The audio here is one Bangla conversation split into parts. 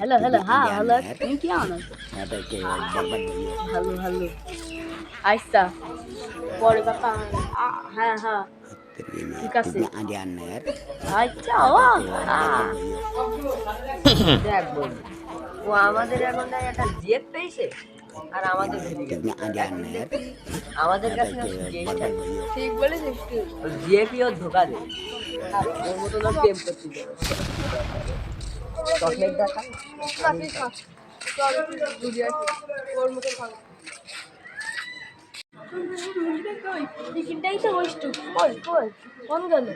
हेलो हेलो हाँ हेलो তুমি কি আনো हेलो हेलो আইসা পরে কথা হ্যাঁ হ্যাঁ ঠিক আছে আচ্ছা ও দেখ বন্ধু, ও আমাদের এখন একটা জেদ পেয়েছে আর আমাদের ভুলে গেছে। এখন দেখছি আমাদের কাছে নাকি গেস্ট আছে। ঠিক বলেছিস তুই জিএপি ওর ধোকা দেয়, ওর মতো না প্রেম করতে দেয়। চকলেট দেখা ওর মতো টিকিটটাই তো ওইটু কই কই কোন গেল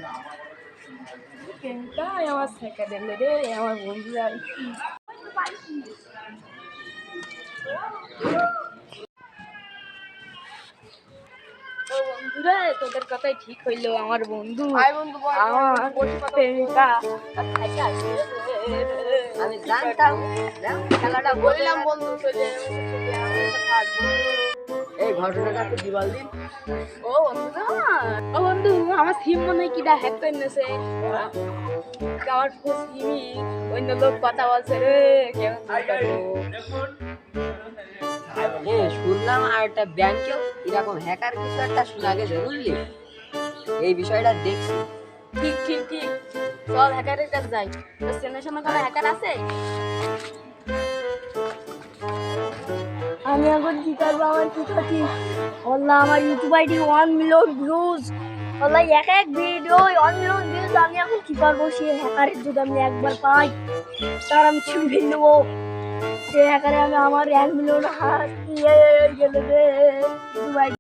কেনটাই আমার শেখা দিলে রে আমার বন্ধুরা বন্ধুরা তোদের কথাই ঠিক হইলো আমার বন্ধু আমার প্রেমিকা আমি জানতাম না, খেলাটা বললাম বললাম। বন্ধু এই ঘটনাটা তো দিবাল দিন। ও বন্ধু আমার সিম মনে হয় কিটা হ্যাক করে নিয়েছে আমার সিমি অন্য লোক কথা বলছে রে কেমন শুনলাম আর একটা ব্যাংকেও এরকম হ্যাকার কিছু একটা শোনা গেছে, বুঝলি? এই বিষয়টা দেখছি। ঠিক ঠিক ঠিক চল হ্যাকারের কাছে যাই তোর চেনার সামনে কোনো হ্যাকার আছে আমি এখন কি করবো আমার কি করছি বললাম আমার ইউটিউব আইডি 1 মিলিয়ন ভিউজ বললাম এক এক ভিডিও 1 মিলিয়ন ভিউজ আমি এখন কি করবো সে হ্যাকারের যদি আমি একবার পাই তার আমি ছুটি নেবো সে হ্যাকারে আমি আমার 1 মিলিয়ন হাত গেলে রে ইউটিউব